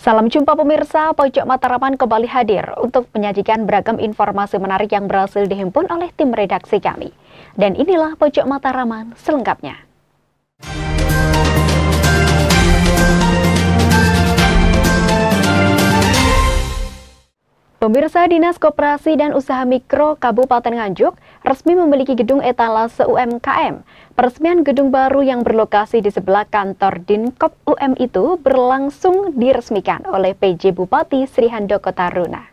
Salam jumpa pemirsa, Pojok Mataraman kembali hadir untuk menyajikan beragam informasi menarik yang berhasil dihimpun oleh tim redaksi kami. Dan inilah Pojok Mataraman selengkapnya. Pemirsa, Dinas Koperasi dan Usaha Mikro Kabupaten Nganjuk resmi memiliki gedung etalase UMKM. Peresmian gedung baru yang berlokasi di sebelah kantor Dinkop UM itu berlangsung diresmikan oleh PJ Bupati Sri Handoko Taruna.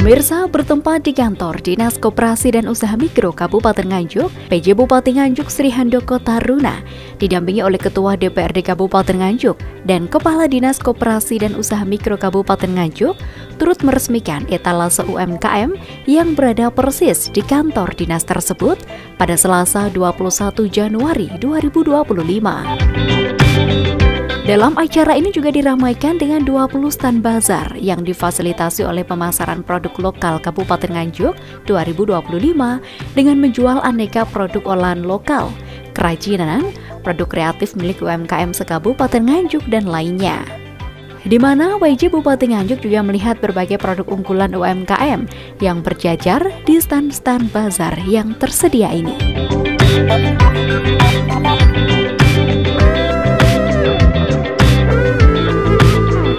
Pemirsa, bertempat di kantor Dinas Koperasi dan Usaha Mikro Kabupaten Nganjuk, PJ Bupati Nganjuk Sri Handoko Taruna didampingi oleh Ketua DPRD Kabupaten Nganjuk dan Kepala Dinas Koperasi dan Usaha Mikro Kabupaten Nganjuk turut meresmikan etalase UMKM yang berada persis di kantor dinas tersebut pada Selasa 21 Januari 2025. Dalam acara ini juga diramaikan dengan 20 stand bazar yang difasilitasi oleh pemasaran produk lokal Kabupaten Nganjuk 2025 dengan menjual aneka produk olahan lokal, kerajinan, produk kreatif milik UMKM se-Kabupaten Nganjuk dan lainnya. Di mana PJ Bupati Nganjuk juga melihat berbagai produk unggulan UMKM yang berjajar di stand-stand bazar yang tersedia ini.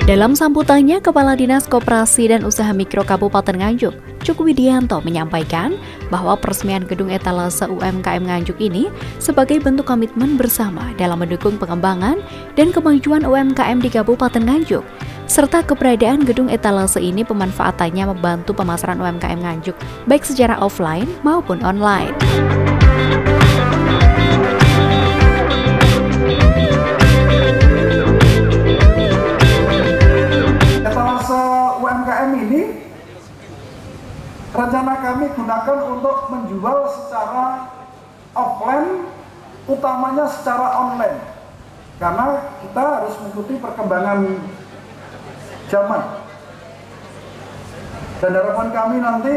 Dalam sambutannya, Kepala Dinas Koperasi dan Usaha Mikro Kabupaten Nganjuk, Cuk Widianto menyampaikan bahwa peresmian gedung etalase UMKM Nganjuk ini sebagai bentuk komitmen bersama dalam mendukung pengembangan dan kemajuan UMKM di Kabupaten Nganjuk, serta keberadaan gedung etalase ini pemanfaatannya membantu pemasaran UMKM Nganjuk baik secara offline maupun online. Rencana kami gunakan untuk menjual secara offline, utamanya secara online. Karena kita harus mengikuti perkembangan zaman. Dan harapan kami nanti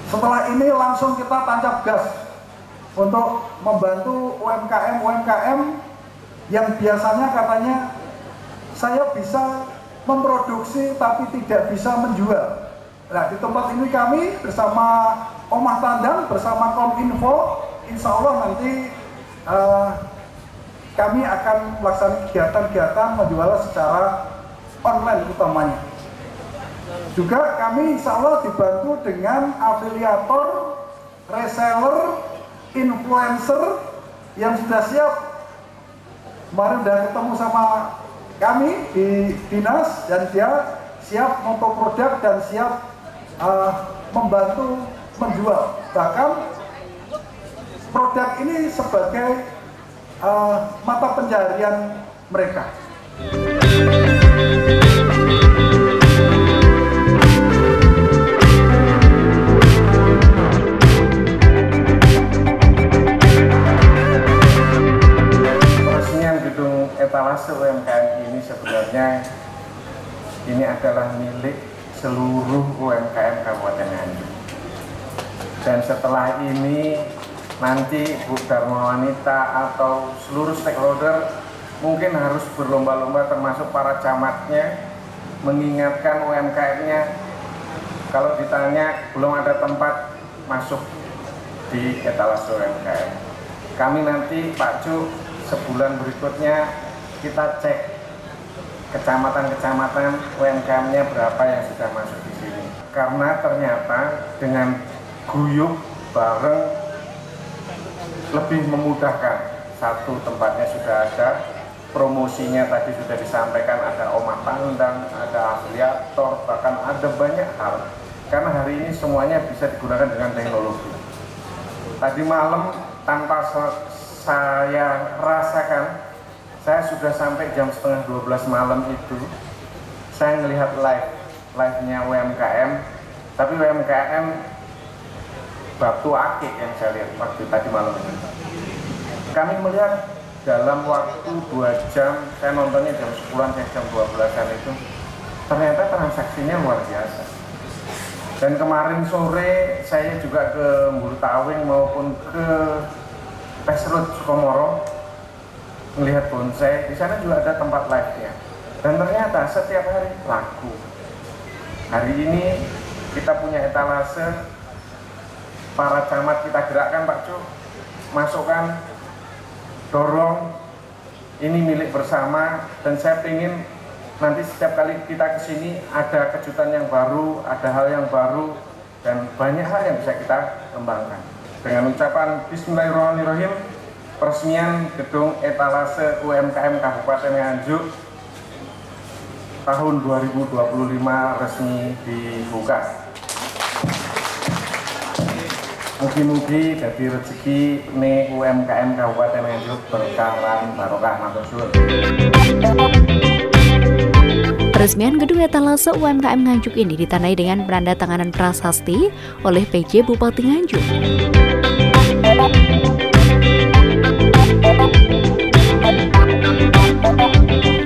setelah ini langsung kita tancap gas untuk membantu UMKM yang biasanya katanya saya bisa memproduksi tapi tidak bisa menjual. Nah, di tempat ini kami bersama Omah Tandang, bersama Kominfo, insya Allah nanti kami akan melaksanakan kegiatan-kegiatan menjual secara online utamanya. Juga kami insya Allah dibantu dengan afiliator, reseller, influencer yang sudah siap. Kemarin sudah ketemu sama kami di dinas dan dia siap moto produk dan siap membantu menjual. Bahkan produk ini sebagai mata pencaharian mereka. Peresmian gedung etalase UMKM ini sebenarnya ini adalah milik seluruh UMKM Kabupaten Nganjuk. Dan setelah ini nanti Bu Dharma Wanita atau seluruh stakeholder mungkin harus berlomba-lomba termasuk para camatnya mengingatkan UMKM-nya kalau ditanya belum ada tempat masuk di etalase UMKM. Kami nanti Pak Cuk sebulan berikutnya kita cek kecamatan-kecamatan UMKM-nya berapa yang sudah masuk di sini. Karena ternyata dengan guyup bareng lebih memudahkan. Satu, tempatnya sudah ada, promosinya tadi sudah disampaikan, ada Omah Tandang, ada afiliator, bahkan ada banyak hal. Karena hari ini semuanya bisa digunakan dengan teknologi. Tadi malam tanpa saya rasakan, saya sudah sampai jam 11:30 malam itu, saya melihat live-nya UMKM, tapi UMKM Batu Akik yang saya lihat waktu tadi malam ini. Kami melihat dalam waktu 2 jam, saya nontonnya jam 10-an, jam 12-an itu, ternyata transaksinya luar biasa. Dan kemarin sore saya juga ke Mbulu Tawing maupun ke Pesrut Sukomoro, melihat bonsai, di sana juga ada tempat live-nya. Dan ternyata setiap hari laku. Hari ini kita punya etalase, para camat kita gerakkan Pak Cuk, masukkan, dorong, ini milik bersama, dan saya ingin nanti setiap kali kita kesini ada kejutan yang baru, ada hal yang baru, dan banyak hal yang bisa kita kembangkan. Dengan ucapan Bismillahirrahmanirrahim, peresmian gedung etalase UMKM Kabupaten Nganjuk tahun 2025 resmi dibuka. Mugi-mugi dadi rezeki nih UMKM Kabupaten Nganjuk berkah lan barokah. Matur suwun. Peresmian gedung etalase UMKM Nganjuk ini ditandai dengan penandatanganan prasasti oleh PJ Bupati Nganjuk.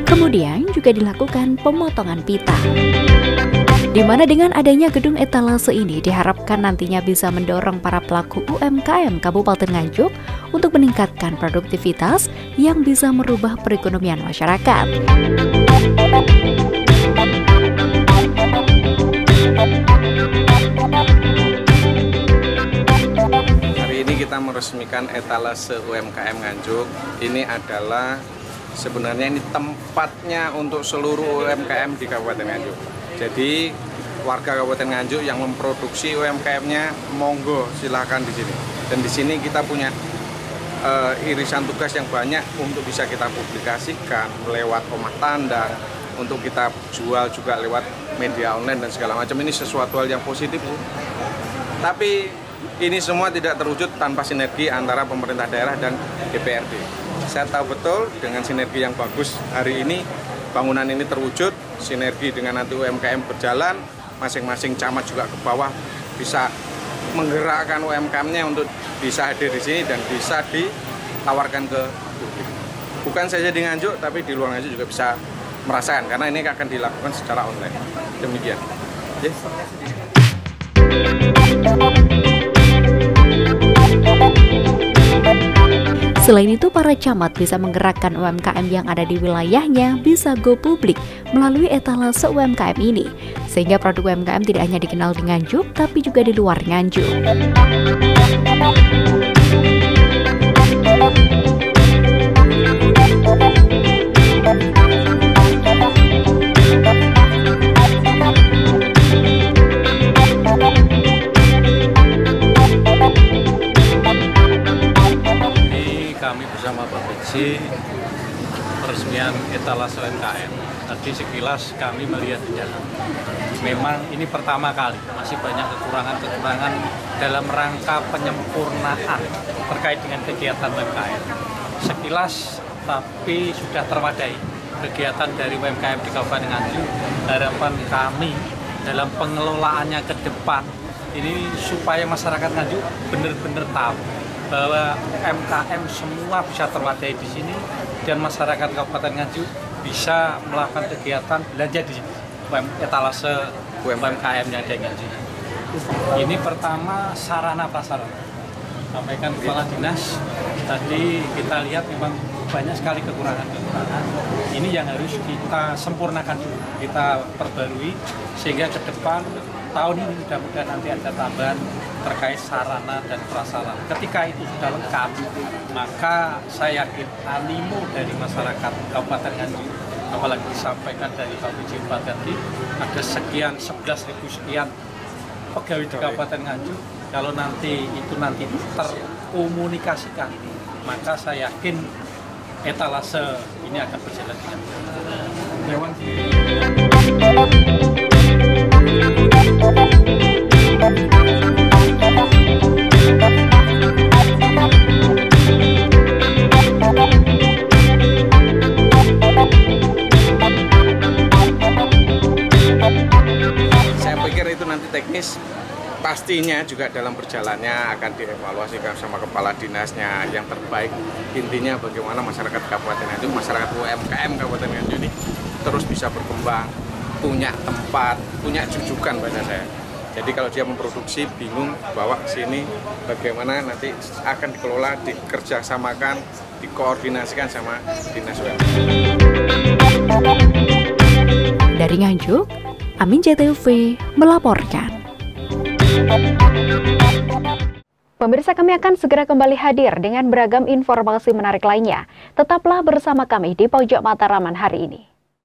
Kemudian juga dilakukan pemotongan pita. Di mana dengan adanya gedung etalase ini diharapkan nantinya bisa mendorong para pelaku UMKM Kabupaten Nganjuk untuk meningkatkan produktivitas yang bisa merubah perekonomian masyarakat. Hari ini kita meresmikan etalase UMKM Nganjuk. Ini adalah sebenarnya ini tempatnya untuk seluruh UMKM di Kabupaten Nganjuk. Jadi warga Kabupaten Nganjuk yang memproduksi UMKM-nya, monggo silahkan di sini. Dan di sini kita punya irisan tugas yang banyak untuk bisa kita publikasikan lewat rumah tandang, untuk kita jual juga lewat media online dan segala macam. Ini sesuatu hal yang positif. Tapi ini semua tidak terwujud tanpa sinergi antara pemerintah daerah dan DPRD. Saya tahu betul dengan sinergi yang bagus hari ini bangunan ini terwujud, sinergi dengan nanti UMKM berjalan, masing-masing camat juga ke bawah bisa menggerakkan UMKM-nya untuk bisa hadir di sini dan bisa ditawarkan ke publik. Bukan saja di Nganjuk, tapi di luar Nganjuk juga bisa merasakan, karena ini akan dilakukan secara online. Demikian. Yes. Selain itu, para camat bisa menggerakkan UMKM yang ada di wilayahnya bisa go publik melalui etalase UMKM ini, sehingga produk UMKM tidak hanya dikenal di Nganjuk, tapi juga di luar Nganjuk. Kami bersama Bapetsi peresmian etalase UMKM. Tadi sekilas kami melihat di dalam. Memang ini pertama kali, masih banyak kekurangan-kekurangan dalam rangka penyempurnaan terkait dengan kegiatan UMKM. Sekilas tapi sudah terwadai kegiatan dari UMKM di Kabupaten Nganjuk. Harapan kami dalam pengelolaannya ke depan ini supaya masyarakat Nganjuk benar-benar tahu bahwa UMKM semua bisa terwadai di sini dan masyarakat Kabupaten Nganjuk bisa melakukan kegiatan belanja di sini. Etalase UMKM yang ada di Nganjuk. Ini pertama sarana prasarana. Sampaikan Kepala Dinas, tadi kita lihat memang banyak sekali kekurangan-kekurangan. Ini yang harus kita sempurnakan dulu, kita perbarui sehingga ke depan tahun ini mudah-mudahan nanti ada tambahan terkait sarana dan prasarana. Ketika itu sudah lengkap, maka saya yakin animo dari masyarakat Kabupaten Nganjuk, apalagi disampaikan dari Pak Bupati, ada sekian 11.000 sekian pegawai di Kabupaten Nganjuk. Kalau nanti itu terkomunikasikan, maka saya yakin etalase ini akan berjalan dengan baik. Saya pikir itu nanti teknis. Pastinya juga dalam perjalanannya akan dievaluasikan sama kepala dinasnya yang terbaik. Intinya bagaimana masyarakat Kabupaten Nganjuk, masyarakat UMKM Kabupaten Nganjuk ini terus bisa berkembang, punya tempat, punya jujukan bahasa saya. Jadi kalau dia memproduksi bingung bawa ke sini, bagaimana nanti akan dikelola, dikerjasamakan, dikoordinasikan sama Dinas UMKM. Dari Nganjuk, Amin JTV melaporkan. Pemirsa, kami akan segera kembali hadir dengan beragam informasi menarik lainnya. Tetaplah bersama kami di Pojok Mataraman hari ini.